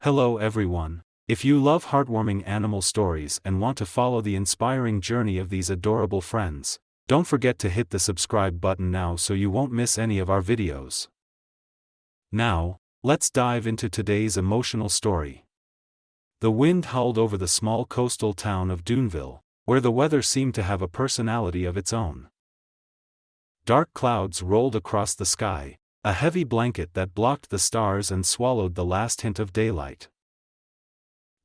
Hello everyone. If you love heartwarming animal stories and want to follow the inspiring journey of these adorable friends, don't forget to hit the subscribe button now so you won't miss any of our videos. Now, let's dive into today's emotional story. The wind howled over the small coastal town of Duneville, where the weather seemed to have a personality of its own. Dark clouds rolled across the sky, a heavy blanket that blocked the stars and swallowed the last hint of daylight.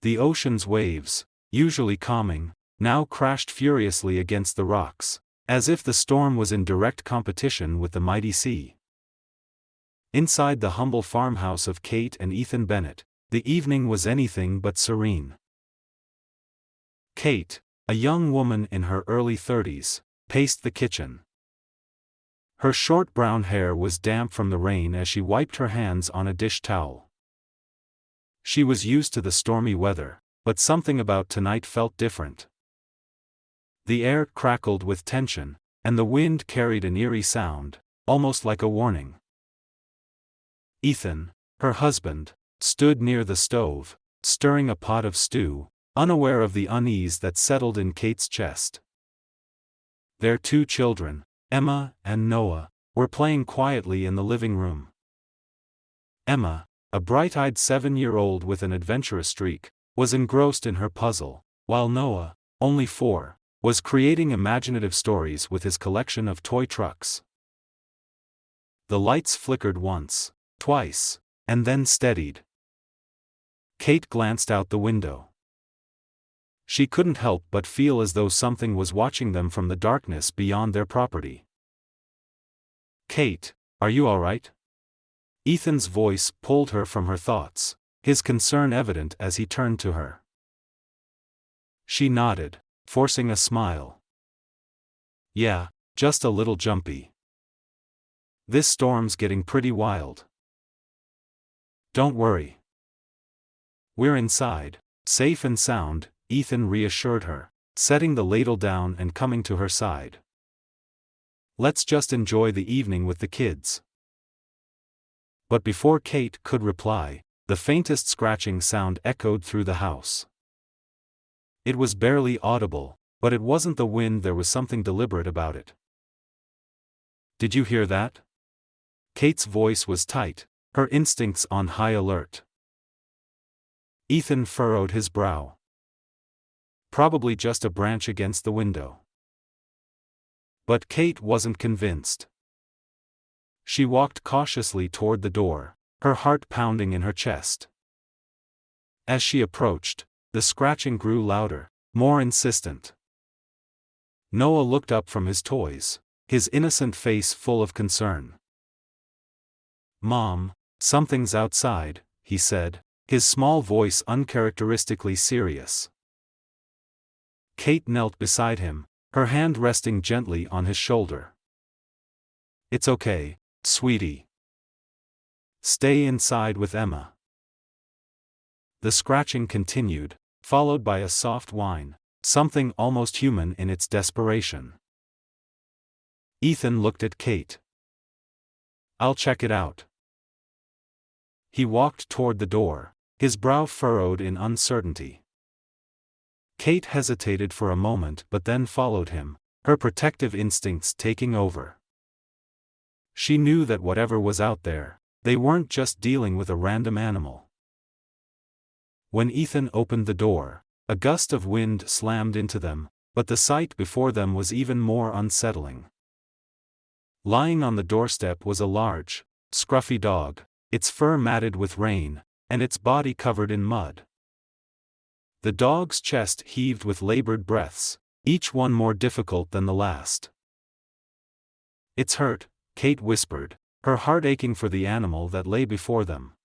The ocean's waves, usually calming, now crashed furiously against the rocks, as if the storm was in direct competition with the mighty sea. Inside the humble farmhouse of Kate and Ethan Bennett, the evening was anything but serene. Kate, a young woman in her early 30s, paced the kitchen. Her short brown hair was damp from the rain as she wiped her hands on a dish towel. She was used to the stormy weather, but something about tonight felt different. The air crackled with tension, and the wind carried an eerie sound, almost like a warning. Ethan, her husband, stood near the stove, stirring a pot of stew, unaware of the unease that settled in Kate's chest. Their two children, Emma and Noah, were playing quietly in the living room. Emma, a bright-eyed 7-year-old with an adventurous streak, was engrossed in her puzzle, while Noah, only 4, was creating imaginative stories with his collection of toy trucks. The lights flickered once, twice, and then steadied. Kate glanced out the window. She couldn't help but feel as though something was watching them from the darkness beyond their property. "Kate, are you all right?" Ethan's voice pulled her from her thoughts, his concern evident as he turned to her. She nodded, forcing a smile. "Yeah, just a little jumpy. This storm's getting pretty wild." "Don't worry. We're inside, safe and sound," Ethan reassured her, setting the ladle down and coming to her side. "Let's just enjoy the evening with the kids." But before Kate could reply, the faintest scratching sound echoed through the house. It was barely audible, but it wasn't the wind, there was something deliberate about it. "Did you hear that?" Kate's voice was tight, her instincts on high alert. Ethan furrowed his brow. "Probably just a branch against the window." But Kate wasn't convinced. She walked cautiously toward the door, her heart pounding in her chest. As she approached, the scratching grew louder, more insistent. Noah looked up from his toys, his innocent face full of concern. "Mom, something's outside," he said, his small voice uncharacteristically serious. Kate knelt beside him, her hand resting gently on his shoulder. "It's okay, sweetie. Stay inside with Emma." The scratching continued, followed by a soft whine, something almost human in its desperation. Ethan looked at Kate. "I'll check it out." He walked toward the door, his brow furrowed in uncertainty. Kate hesitated for a moment but then followed him, her protective instincts taking over. She knew that whatever was out there, they weren't just dealing with a random animal. When Ethan opened the door, a gust of wind slammed into them, but the sight before them was even more unsettling. Lying on the doorstep was a large, scruffy dog, its fur matted with rain, and its body covered in mud. The dog's chest heaved with labored breaths, each one more difficult than the last. "It's hurt," Kate whispered, her heart aching for the animal that lay before them.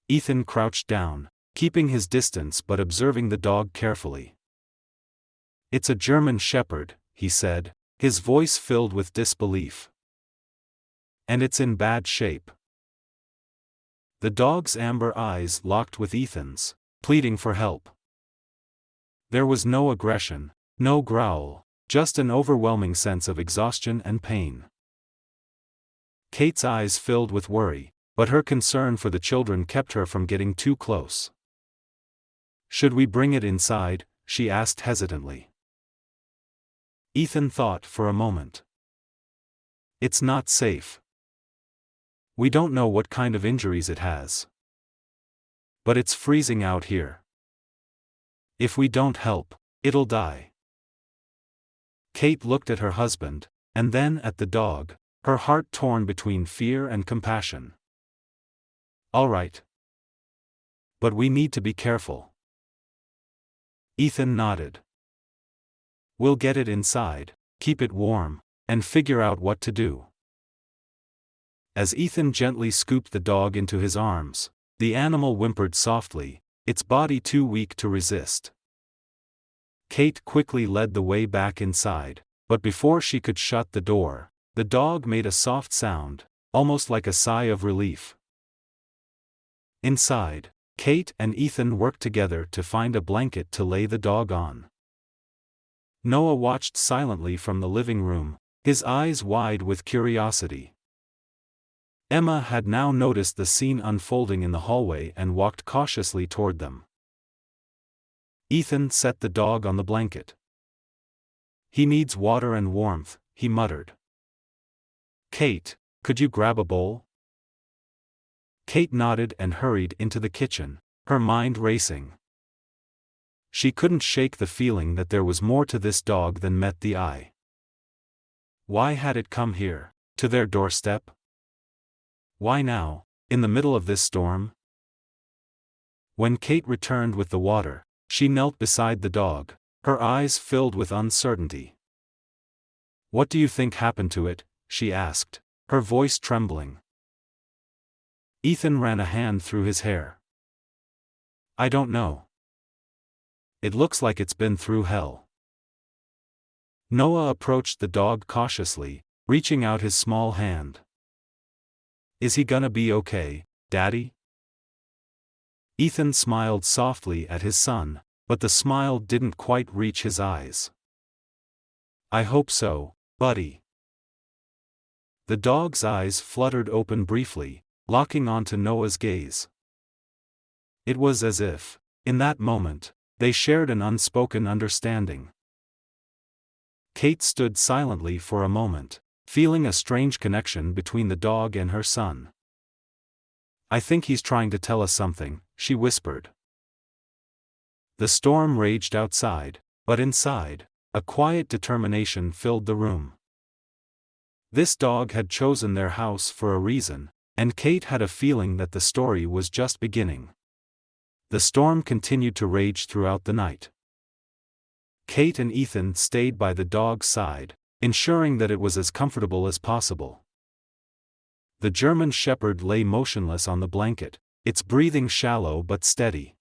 Ethan crouched down, keeping his distance but observing the dog carefully. "It's a German shepherd," he said, his voice filled with disbelief. "And it's in bad shape." The dog's amber eyes locked with Ethan's, pleading for help. There was no aggression, no growl, just an overwhelming sense of exhaustion and pain. Kate's eyes filled with worry, but her concern for the children kept her from getting too close. "Should we bring it inside?" she asked hesitantly. Ethan thought for a moment. "It's not safe. We don't know what kind of injuries it has. But it's freezing out here. If we don't help, it'll die." Kate looked at her husband, and then at the dog, her heart torn between fear and compassion. "All right. But we need to be careful." Ethan nodded. "We'll get it inside, keep it warm, and figure out what to do." As Ethan gently scooped the dog into his arms, the animal whimpered softly, its body too weak to resist. Kate quickly led the way back inside, but before she could shut the door, the dog made a soft sound, almost like a sigh of relief. Inside, Kate and Ethan worked together to find a blanket to lay the dog on. Noah watched silently from the living room, his eyes wide with curiosity. Emma had now noticed the scene unfolding in the hallway and walked cautiously toward them. Ethan set the dog on the blanket. "He needs water and warmth," he muttered. "Kate, could you grab a bowl?" Kate nodded and hurried into the kitchen, her mind racing. She couldn't shake the feeling that there was more to this dog than met the eye. Why had it come here, to their doorstep? Why now, in the middle of this storm? When Kate returned with the water, she knelt beside the dog, her eyes filled with uncertainty. "What do you think happened to it?" she asked, her voice trembling. Ethan ran a hand through his hair. "I don't know. It looks like it's been through hell." Noah approached the dog cautiously, reaching out his small hand. "Is he gonna be okay, Daddy?" Ethan smiled softly at his son, but the smile didn't quite reach his eyes. "I hope so, buddy." The dog's eyes fluttered open briefly, locking onto Noah's gaze. It was as if, in that moment, they shared an unspoken understanding. Kate stood silently for a moment, feeling a strange connection between the dog and her son. "I think he's trying to tell us something," she whispered. The storm raged outside, but inside, a quiet determination filled the room. This dog had chosen their house for a reason, and Kate had a feeling that the story was just beginning. The storm continued to rage throughout the night. Kate and Ethan stayed by the dog's side, ensuring that it was as comfortable as possible. The German Shepherd lay motionless on the blanket, its breathing shallow but steady.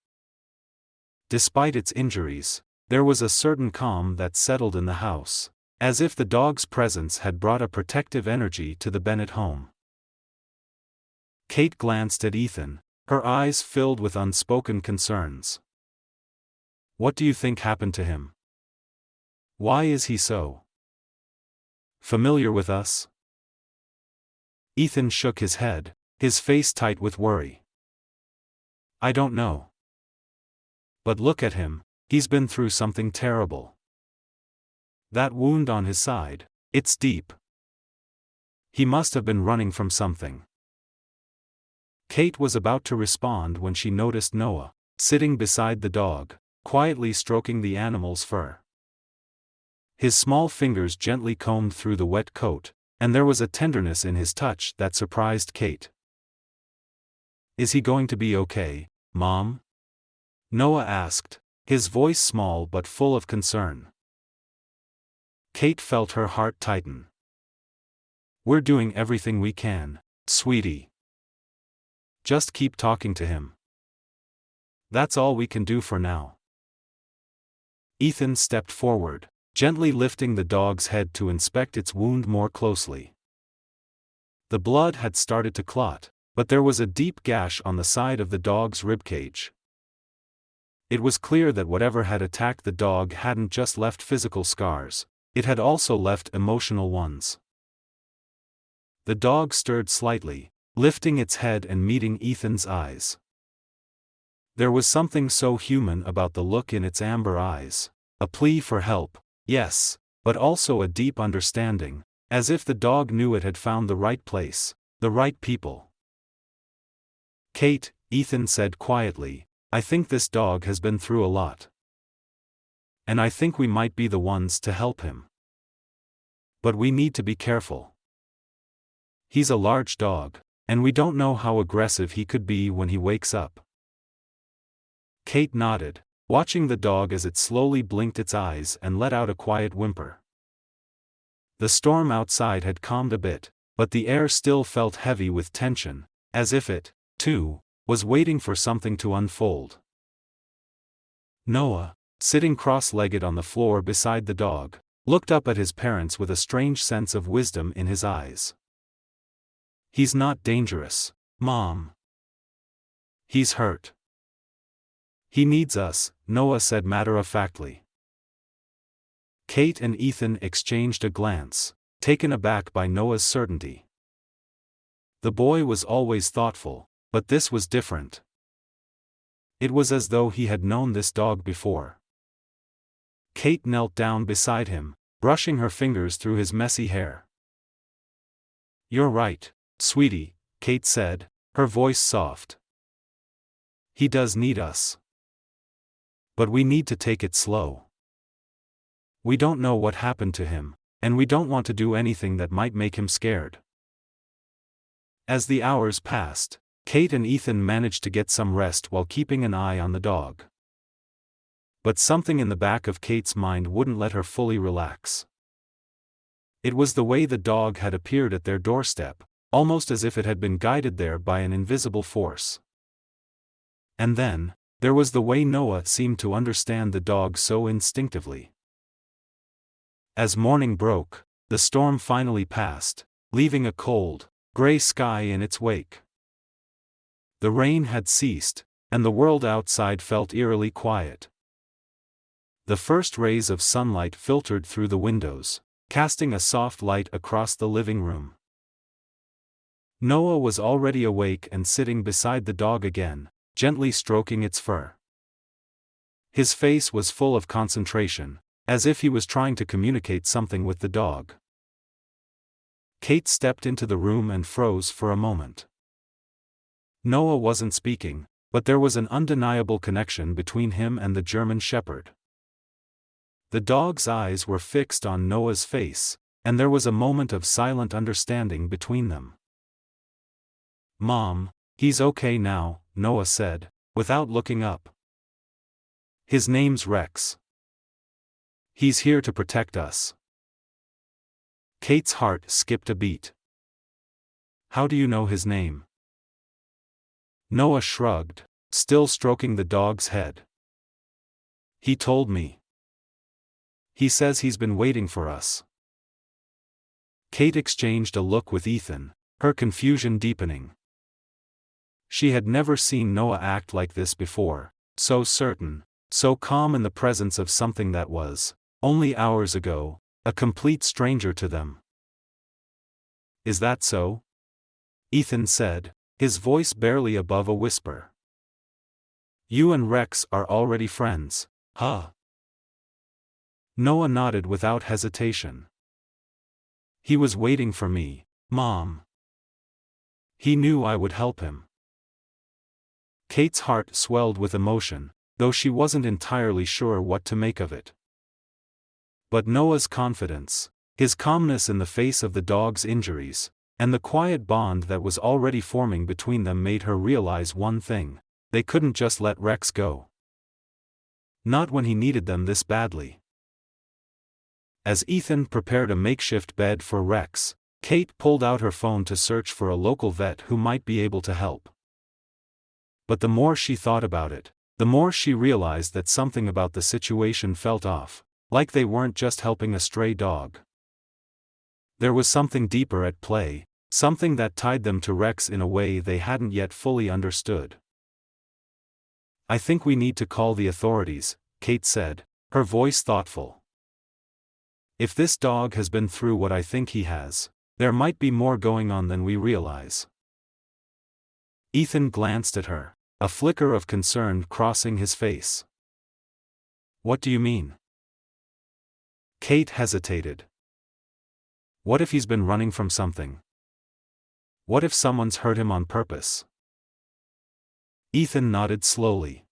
Despite its injuries, there was a certain calm that settled in the house, as if the dog's presence had brought a protective energy to the Bennett home. Kate glanced at Ethan, her eyes filled with unspoken concerns. "What do you think happened to him? Why is he so familiar with us?" Ethan shook his head, his face tight with worry. "I don't know. But look at him, he's been through something terrible. That wound on his side, it's deep. He must have been running from something." Kate was about to respond when she noticed Noah, sitting beside the dog, quietly stroking the animal's fur. His small fingers gently combed through the wet coat, and there was a tenderness in his touch that surprised Kate. "Is he going to be okay, Mom?" Noah asked, his voice small but full of concern. Kate felt her heart tighten. "We're doing everything we can, sweetie. Just keep talking to him. That's all we can do for now." Ethan stepped forward, gently lifting the dog's head to inspect its wound more closely. The blood had started to clot, but there was a deep gash on the side of the dog's ribcage. It was clear that whatever had attacked the dog hadn't just left physical scars, it had also left emotional ones. The dog stirred slightly, lifting its head and meeting Ethan's eyes. There was something so human about the look in its amber eyes. A plea for help, yes, but also a deep understanding, as if the dog knew it had found the right place, the right people. "Kate," Ethan said quietly, "I think this dog has been through a lot. And I think we might be the ones to help him. But we need to be careful. He's a large dog, and we don't know how aggressive he could be when he wakes up." Kate nodded, watching the dog as it slowly blinked its eyes and let out a quiet whimper. The storm outside had calmed a bit, but the air still felt heavy with tension, as if it, too, was waiting for something to unfold. Noah, sitting cross-legged on the floor beside the dog, looked up at his parents with a strange sense of wisdom in his eyes. "He's not dangerous, Mom. He's hurt. He needs us," Noah said matter-of-factly. Kate and Ethan exchanged a glance, taken aback by Noah's certainty. The boy was always thoughtful, but this was different. It was as though he had known this dog before. Kate knelt down beside him, brushing her fingers through his messy hair. "You're right, sweetie," Kate said, her voice soft. "He does need us. But we need to take it slow. We don't know what happened to him, and we don't want to do anything that might make him scared." As the hours passed, Kate and Ethan managed to get some rest while keeping an eye on the dog. But something in the back of Kate's mind wouldn't let her fully relax. It was the way the dog had appeared at their doorstep, almost as if it had been guided there by an invisible force. And then, there was the way Noah seemed to understand the dog so instinctively. As morning broke, the storm finally passed, leaving a cold, gray sky in its wake. The rain had ceased, and the world outside felt eerily quiet. The first rays of sunlight filtered through the windows, casting a soft light across the living room. Noah was already awake and sitting beside the dog again, gently stroking its fur. His face was full of concentration, as if he was trying to communicate something with the dog. Kate stepped into the room and froze for a moment. Noah wasn't speaking, but there was an undeniable connection between him and the German Shepherd. The dog's eyes were fixed on Noah's face, and there was a moment of silent understanding between them. "Mom, he's okay now," Noah said, without looking up. "His name's Rex. He's here to protect us." Kate's heart skipped a beat. "How do you know his name?" Noah shrugged, still stroking the dog's head. "He told me. He says he's been waiting for us." Kate exchanged a look with Ethan, her confusion deepening. She had never seen Noah act like this before, so certain, so calm in the presence of something that was, only hours ago, a complete stranger to them. "Is that so?" Ethan said, his voice barely above a whisper. "You and Rex are already friends, huh?" Noah nodded without hesitation. "He was waiting for me, Mom. He knew I would help him." Kate's heart swelled with emotion, though she wasn't entirely sure what to make of it. But Noah's confidence, his calmness in the face of the dog's injuries, and the quiet bond that was already forming between them made her realize one thing: they couldn't just let Rex go. Not when he needed them this badly. As Ethan prepared a makeshift bed for Rex, Kate pulled out her phone to search for a local vet who might be able to help. But the more she thought about it, the more she realized that something about the situation felt off, like they weren't just helping a stray dog. There was something deeper at play, something that tied them to Rex in a way they hadn't yet fully understood. "I think we need to call the authorities," Kate said, her voice thoughtful. "If this dog has been through what I think he has, there might be more going on than we realize." Ethan glanced at her, a flicker of concern crossing his face. What do you mean? Kate hesitated. What if he's been running from something? What if someone's hurt him on purpose? Ethan nodded slowly.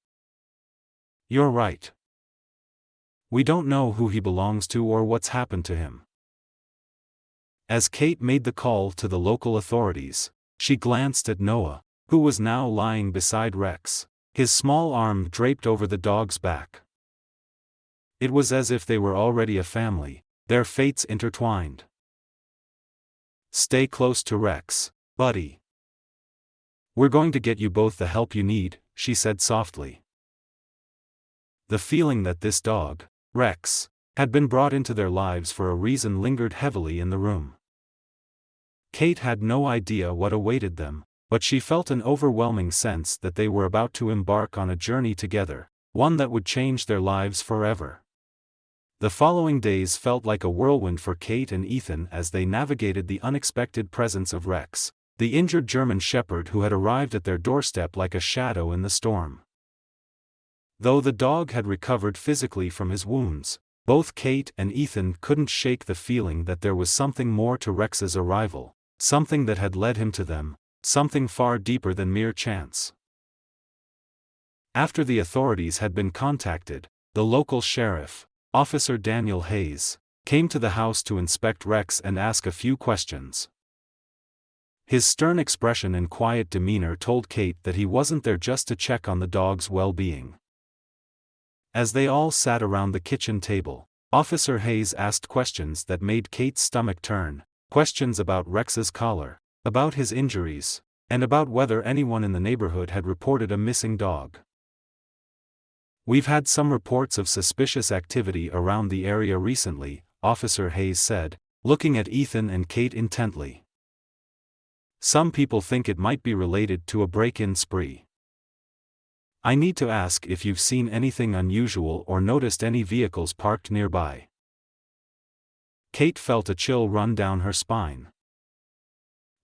You're right. We don't know who he belongs to or what's happened to him. As Kate made the call to the local authorities, she glanced at Noah, who was now lying beside Rex, his small arm draped over the dog's back. It was as if they were already a family, their fates intertwined. Stay close to Rex, buddy. We're going to get you both the help you need, she said softly. The feeling that this dog, Rex, had been brought into their lives for a reason lingered heavily in the room. Kate had no idea what awaited them, but she felt an overwhelming sense that they were about to embark on a journey together, one that would change their lives forever. The following days felt like a whirlwind for Kate and Ethan as they navigated the unexpected presence of Rex, the injured German shepherd who had arrived at their doorstep like a shadow in the storm. Though the dog had recovered physically from his wounds, both Kate and Ethan couldn't shake the feeling that there was something more to Rex's arrival, something that had led him to them, something far deeper than mere chance. After the authorities had been contacted, the local sheriff, Officer Daniel Hayes, came to the house to inspect Rex and ask a few questions. His stern expression and quiet demeanor told Kate that he wasn't there just to check on the dog's well-being. As they all sat around the kitchen table, Officer Hayes asked questions that made Kate's stomach turn, questions about Rex's collar, about his injuries, and about whether anyone in the neighborhood had reported a missing dog. We've had some reports of suspicious activity around the area recently, Officer Hayes said, looking at Ethan and Kate intently. Some people think it might be related to a break-in spree. I need to ask if you've seen anything unusual or noticed any vehicles parked nearby. Kate felt a chill run down her spine.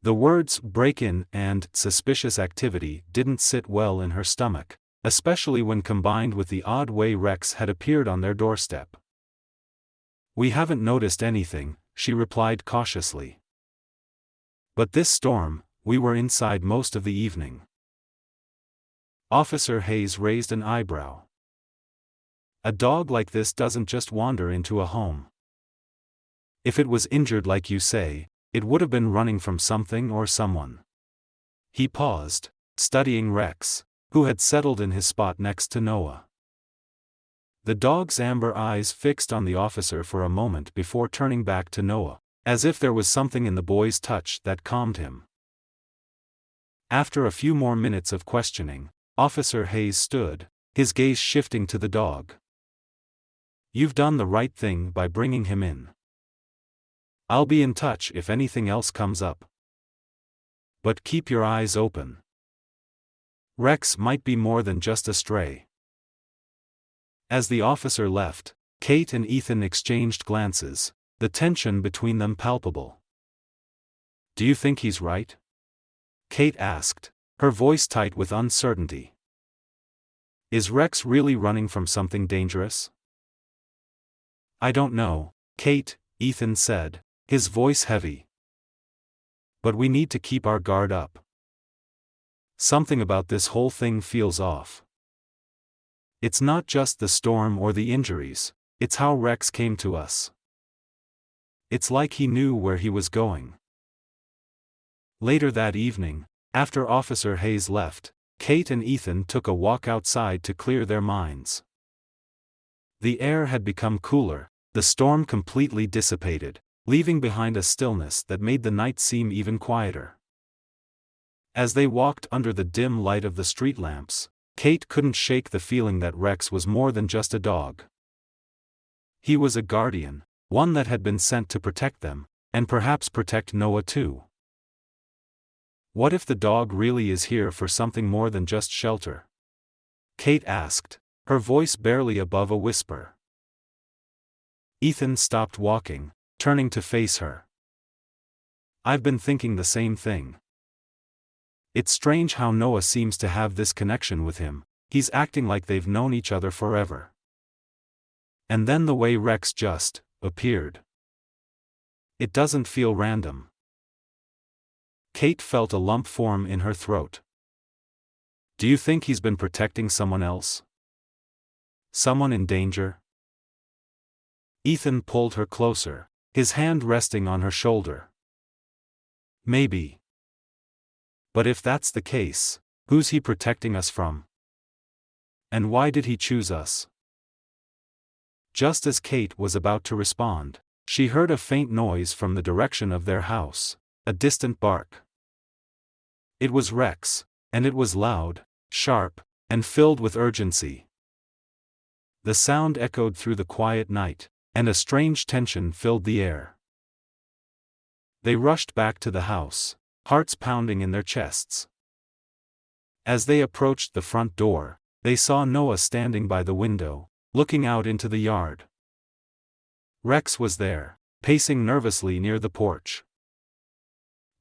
The words break-in and suspicious activity didn't sit well in her stomach, especially when combined with the odd way Rex had appeared on their doorstep. We haven't noticed anything, she replied cautiously. But this storm, we were inside most of the evening. Officer Hayes raised an eyebrow. A dog like this doesn't just wander into a home. If it was injured like you say, it would have been running from something or someone. He paused, studying Rex, who had settled in his spot next to Noah. The dog's amber eyes fixed on the officer for a moment before turning back to Noah, as if there was something in the boy's touch that calmed him. After a few more minutes of questioning, Officer Hayes stood, his gaze shifting to the dog. You've done the right thing by bringing him in. I'll be in touch if anything else comes up. But keep your eyes open. Rex might be more than just a stray. As the officer left, Kate and Ethan exchanged glances, the tension between them palpable. Do you think he's right? Kate asked, her voice tight with uncertainty. Is Rex really running from something dangerous? I don't know, Kate, Ethan said, his voice heavy. But we need to keep our guard up. Something about this whole thing feels off. It's not just the storm or the injuries, it's how Rex came to us. It's like he knew where he was going. Later that evening, after Officer Hayes left, Kate and Ethan took a walk outside to clear their minds. The air had become cooler, the storm completely dissipated, leaving behind a stillness that made the night seem even quieter. As they walked under the dim light of the street lamps, Kate couldn't shake the feeling that Rex was more than just a dog. He was a guardian, one that had been sent to protect them, and perhaps protect Noah too. What if the dog really is here for something more than just shelter? Kate asked, her voice barely above a whisper. Ethan stopped walking, turning to face her. I've been thinking the same thing. It's strange how Noah seems to have this connection with him, he's acting like they've known each other forever. And then the way Rex just appeared. It doesn't feel random. Kate felt a lump form in her throat. Do you think he's been protecting someone else? Someone in danger? Ethan pulled her closer, his hand resting on her shoulder. Maybe. But if that's the case, who's he protecting us from? And why did he choose us? Just as Kate was about to respond, she heard a faint noise from the direction of their house, a distant bark. It was Rex, and it was loud, sharp, and filled with urgency. The sound echoed through the quiet night, and a strange tension filled the air. They rushed back to the house, hearts pounding in their chests. As they approached the front door, they saw Noah standing by the window, looking out into the yard. Rex was there, pacing nervously near the porch.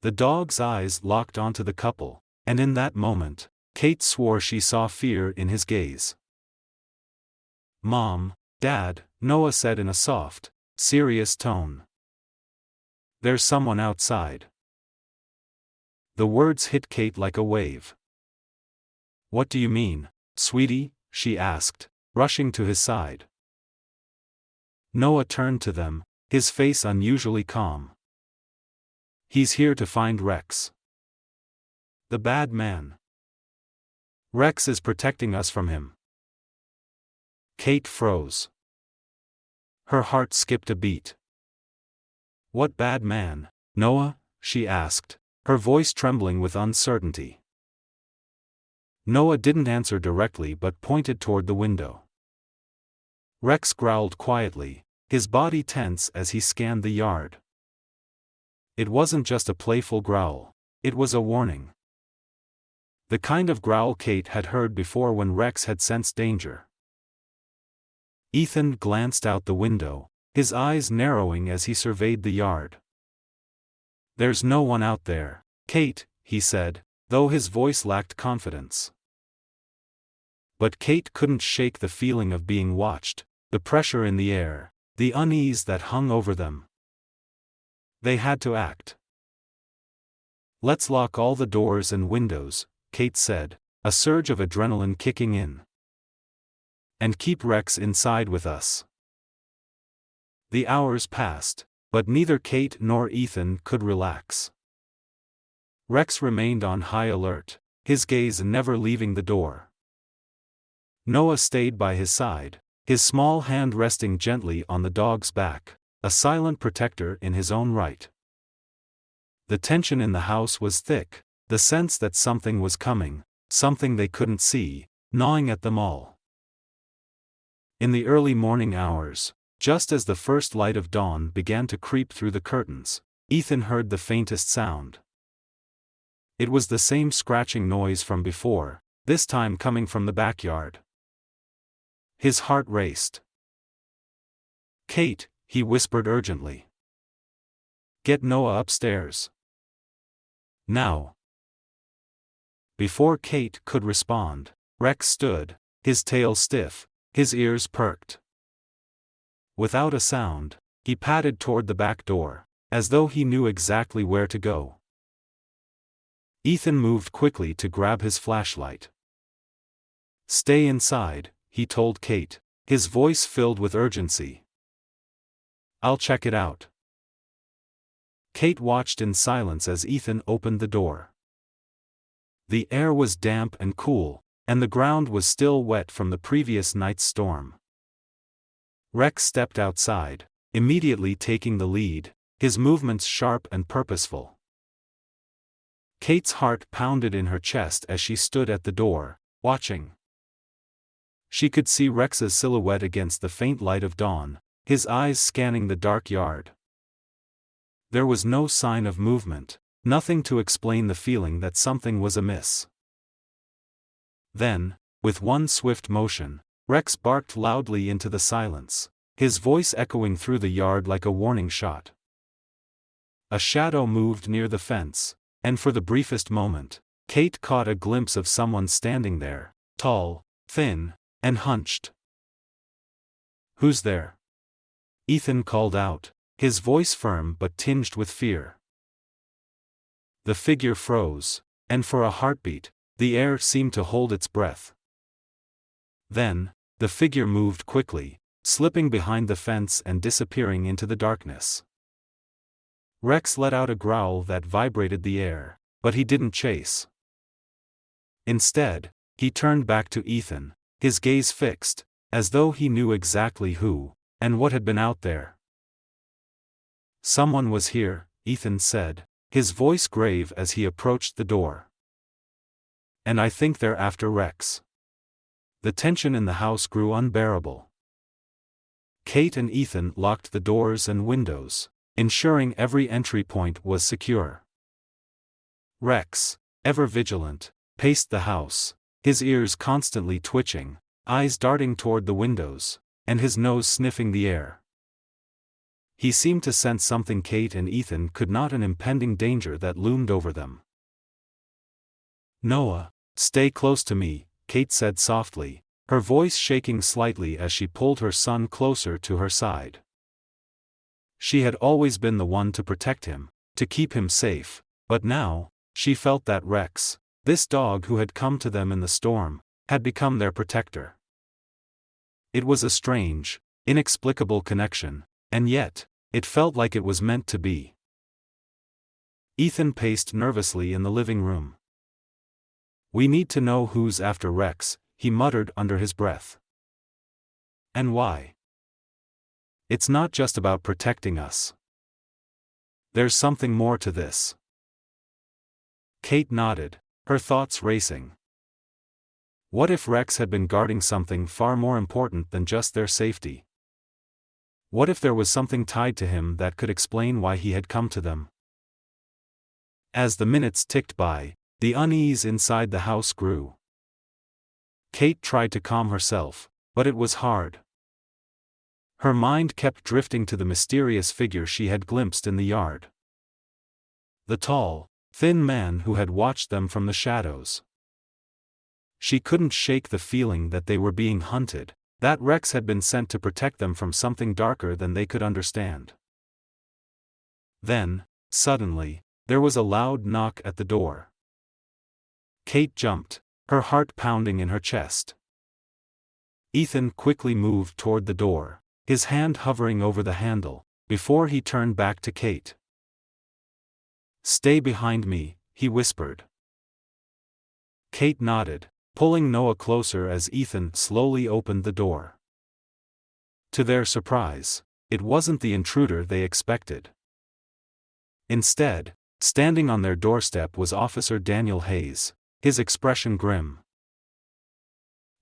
The dog's eyes locked onto the couple, and in that moment, Kate swore she saw fear in his gaze. "Mom, Dad," Noah said in a soft, serious tone. "There's someone outside." The words hit Kate like a wave. "What do you mean, sweetie?" she asked, rushing to his side. Noah turned to them, his face unusually calm. "He's here to find Rex. The bad man. Rex is protecting us from him." Kate froze. Her heart skipped a beat. "What bad man, Noah?" she asked, her voice trembling with uncertainty. Noah didn't answer directly but pointed toward the window. Rex growled quietly, his body tense as he scanned the yard. It wasn't just a playful growl, it was a warning. The kind of growl Kate had heard before when Rex had sensed danger. Ethan glanced out the window, his eyes narrowing as he surveyed the yard. "There's no one out there, Kate," he said, though his voice lacked confidence. But Kate couldn't shake the feeling of being watched, the pressure in the air, the unease that hung over them. They had to act. "Let's lock all the doors and windows," Kate said, a surge of adrenaline kicking in. "And keep Rex inside with us." The hours passed, but neither Kate nor Ethan could relax. Rex remained on high alert, his gaze never leaving the door. Noah stayed by his side, his small hand resting gently on the dog's back, a silent protector in his own right. The tension in the house was thick, the sense that something was coming, something they couldn't see, gnawing at them all. In the early morning hours, just as the first light of dawn began to creep through the curtains, Ethan heard the faintest sound. It was the same scratching noise from before, this time coming from the backyard. His heart raced. "Kate," he whispered urgently. "Get Noah upstairs. Now." Before Kate could respond, Rex stood, his tail stiff, his ears perked. Without a sound, he padded toward the back door, as though he knew exactly where to go. Ethan moved quickly to grab his flashlight. "Stay inside," he told Kate, his voice filled with urgency. "I'll check it out." Kate watched in silence as Ethan opened the door. The air was damp and cool, and the ground was still wet from the previous night's storm. Rex stepped outside, immediately taking the lead, his movements sharp and purposeful. Kate's heart pounded in her chest as she stood at the door, watching. She could see Rex's silhouette against the faint light of dawn, his eyes scanning the dark yard. There was no sign of movement, nothing to explain the feeling that something was amiss. Then, with one swift motion, Rex barked loudly into the silence, his voice echoing through the yard like a warning shot. A shadow moved near the fence, and for the briefest moment, Kate caught a glimpse of someone standing there, tall, thin, and hunched. "Who's there?" Ethan called out, his voice firm but tinged with fear. The figure froze, and for a heartbeat, the air seemed to hold its breath. Then, the figure moved quickly, slipping behind the fence and disappearing into the darkness. Rex let out a growl that vibrated the air, but he didn't chase. Instead, he turned back to Ethan, his gaze fixed, as though he knew exactly who and what had been out there. "Someone was here," Ethan said, his voice grave as he approached the door. "And I think they're after Rex." The tension in the house grew unbearable. Kate and Ethan locked the doors and windows, ensuring every entry point was secure. Rex, ever vigilant, paced the house, his ears constantly twitching, eyes darting toward the windows, and his nose sniffing the air. He seemed to sense something Kate and Ethan could not, an impending danger that loomed over them. "Noah, stay close to me," Kate said softly, her voice shaking slightly as she pulled her son closer to her side. She had always been the one to protect him, to keep him safe, but now, she felt that Rex, this dog who had come to them in the storm, had become their protector. It was a strange, inexplicable connection, and yet, it felt like it was meant to be. Ethan paced nervously in the living room. "We need to know who's after Rex," he muttered under his breath. "And why? It's not just about protecting us. There's something more to this." Kate nodded, her thoughts racing. What if Rex had been guarding something far more important than just their safety? What if there was something tied to him that could explain why he had come to them? As the minutes ticked by, the unease inside the house grew. Kate tried to calm herself, but it was hard. Her mind kept drifting to the mysterious figure she had glimpsed in the yard. The tall, thin man who had watched them from the shadows. She couldn't shake the feeling that they were being hunted, that Rex had been sent to protect them from something darker than they could understand. Then, suddenly, there was a loud knock at the door. Kate jumped, her heart pounding in her chest. Ethan quickly moved toward the door, his hand hovering over the handle, before he turned back to Kate. "Stay behind me," he whispered. Kate nodded, pulling Noah closer as Ethan slowly opened the door. To their surprise, it wasn't the intruder they expected. Instead, standing on their doorstep was Officer Daniel Hayes, his expression grim.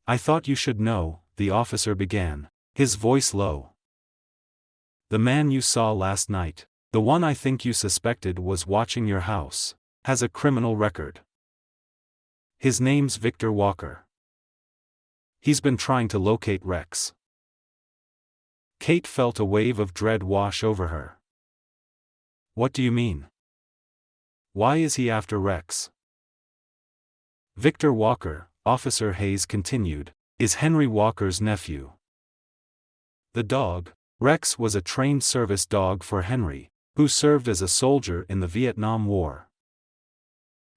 "I thought you should know," the officer began, his voice low. "The man you saw last night, the one I think you suspected was watching your house, has a criminal record. His name's Victor Walker. He's been trying to locate Rex." Kate felt a wave of dread wash over her. "What do you mean? Why is he after Rex?" "Victor Walker," Officer Hayes continued, "is Henry Walker's nephew. The dog, Rex, was a trained service dog for Henry, who served as a soldier in the Vietnam War.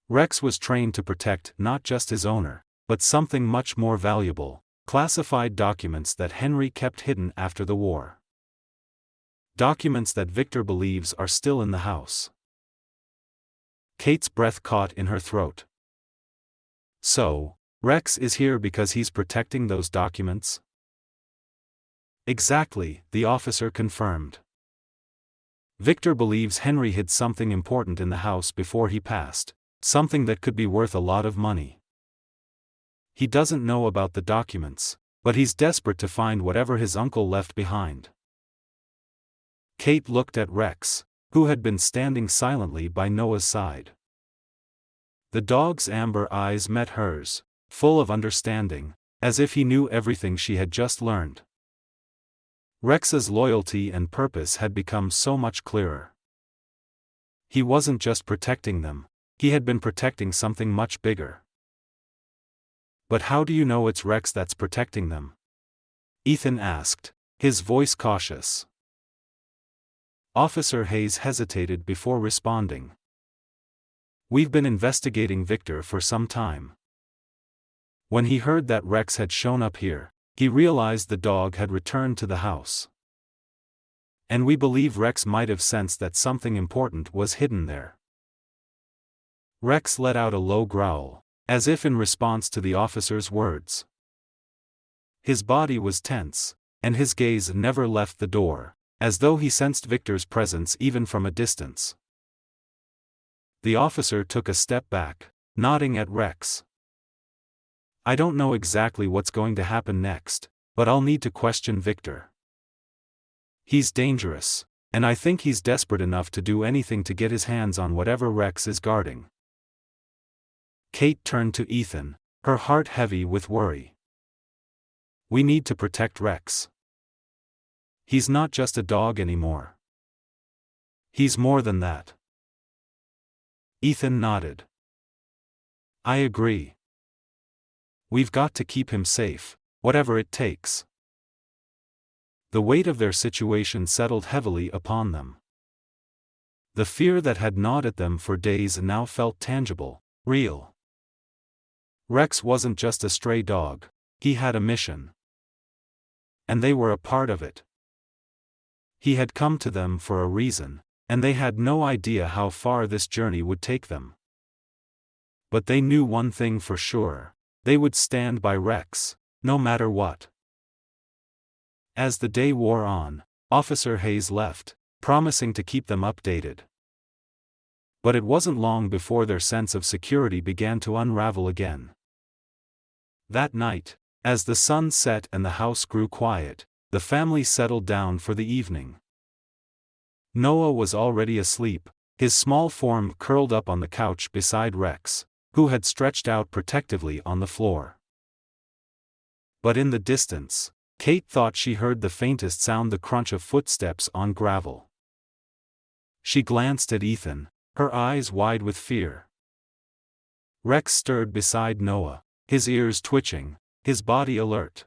Rex was trained to protect not just his owner, but something much more valuable, classified documents that Henry kept hidden after the war. Documents that Victor believes are still in the house." Kate's breath caught in her throat. "So, Rex is here because he's protecting those documents?" "Exactly," the officer confirmed. "Victor believes Henry hid something important in the house before he passed, something that could be worth a lot of money. He doesn't know about the documents, but he's desperate to find whatever his uncle left behind." Kate looked at Rex, who had been standing silently by Noah's side. The dog's amber eyes met hers, full of understanding, as if he knew everything she had just learned. Rex's loyalty and purpose had become so much clearer. He wasn't just protecting them, He had been protecting something much bigger. But how do you know it's Rex that's protecting them? Ethan asked, his voice cautious. Officer Hayes hesitated before responding. We've been investigating Victor for some time. When he heard that Rex had shown up here, he realized the dog had returned to the house. And we believe Rex might have sensed that something important was hidden there. Rex let out a low growl, as if in response to the officer's words. His body was tense, and his gaze never left the door, as though he sensed Victor's presence even from a distance. The officer took a step back, nodding at Rex. I don't know exactly what's going to happen next, but I'll need to question Victor. He's dangerous, and I think he's desperate enough to do anything to get his hands on whatever Rex is guarding. Kate turned to Ethan, her heart heavy with worry. We need to protect Rex. He's not just a dog anymore. He's more than that. Ethan nodded. I agree. We've got to keep him safe, whatever it takes. The weight of their situation settled heavily upon them. The fear that had gnawed at them for days now felt tangible, real. Rex wasn't just a stray dog, he had a mission. And they were a part of it. He had come to them for a reason, and they had no idea how far this journey would take them. But they knew one thing for sure: they would stand by Rex, no matter what. As the day wore on, Officer Hayes left, promising to keep them updated. But it wasn't long before their sense of security began to unravel again. That night, as the sun set and the house grew quiet, the family settled down for the evening. Noah was already asleep, his small form curled up on the couch beside Rex, who had stretched out protectively on the floor. But in the distance, Kate thought she heard the faintest sound, the crunch of footsteps on gravel. She glanced at Ethan, her eyes wide with fear. Rex stirred beside Noah, his ears twitching, his body alert.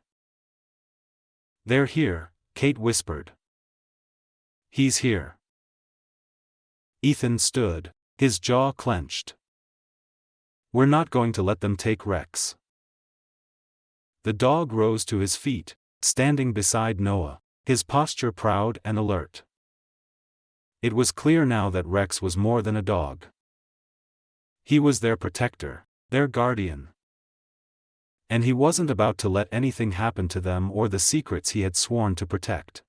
They're here, Kate whispered. He's here. Ethan stood, his jaw clenched. We're not going to let them take Rex. The dog rose to his feet, standing beside Noah, his posture proud and alert. It was clear now that Rex was more than a dog. He was their protector, their guardian. And he wasn't about to let anything happen to them or the secrets he had sworn to protect.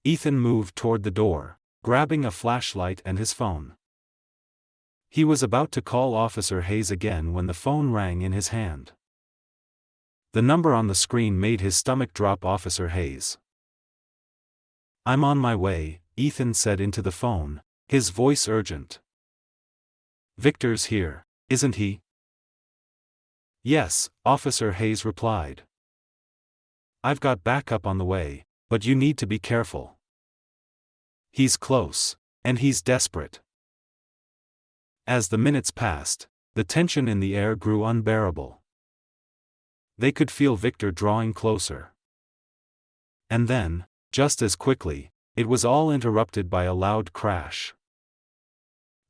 Ethan moved toward the door, grabbing a flashlight and his phone. He was about to call Officer Hayes again when the phone rang in his hand. The number on the screen made his stomach drop. Officer Hayes. I'm on my way, Ethan said into the phone, his voice urgent. Victor's here, isn't he? Yes, Officer Hayes replied. I've got backup on the way, but you need to be careful. He's close, and he's desperate. As the minutes passed, the tension in the air grew unbearable. They could feel Victor drawing closer. And then, just as quickly, it was all interrupted by a loud crash.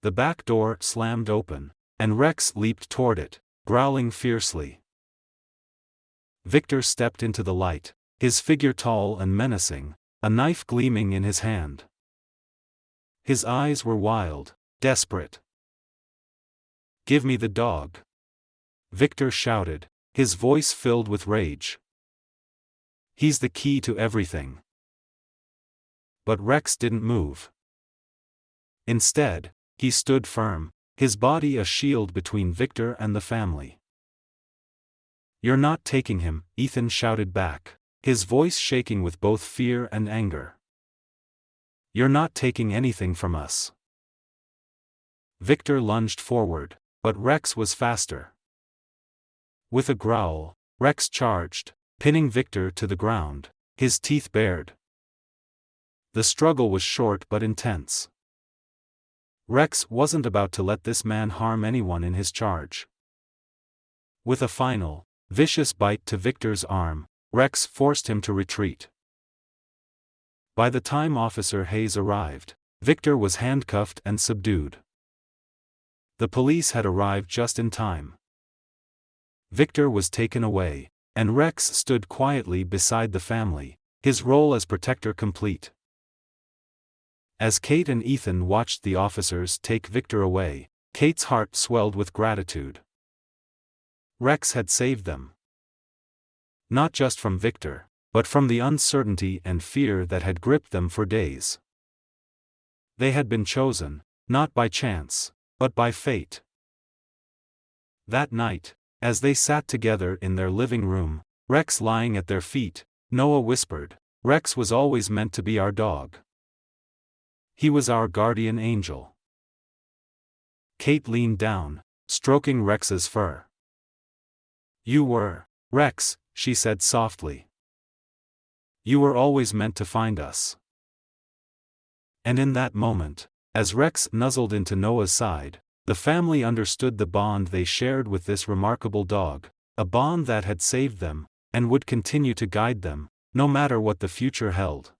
The back door slammed open, and Rex leaped toward it, growling fiercely. Victor stepped into the light, his figure tall and menacing, a knife gleaming in his hand. His eyes were wild, desperate. Give me the dog! Victor shouted, his voice filled with rage. He's the key to everything. But Rex didn't move. Instead, he stood firm, his body a shield between Victor and the family. You're not taking him, Ethan shouted back, his voice shaking with both fear and anger. You're not taking anything from us. Victor lunged forward, but Rex was faster. With a growl, Rex charged, pinning Victor to the ground, his teeth bared. The struggle was short but intense. Rex wasn't about to let this man harm anyone in his charge. With a final, vicious bite to Victor's arm, Rex forced him to retreat. By the time Officer Hayes arrived, Victor was handcuffed and subdued. The police had arrived just in time. Victor was taken away, and Rex stood quietly beside the family, his role as protector complete. As Kate and Ethan watched the officers take Victor away, Kate's heart swelled with gratitude. Rex had saved them. Not just from Victor, but from the uncertainty and fear that had gripped them for days. They had been chosen, not by chance, but by fate. That night, as they sat together in their living room, Rex lying at their feet, Noah whispered, "Rex was always meant to be our dog. He was our guardian angel." Kate leaned down, stroking Rex's fur. "You were, Rex," she said softly. "You were always meant to find us." And in that moment, as Rex nuzzled into Noah's side, the family understood the bond they shared with this remarkable dog, a bond that had saved them, and would continue to guide them, no matter what the future held.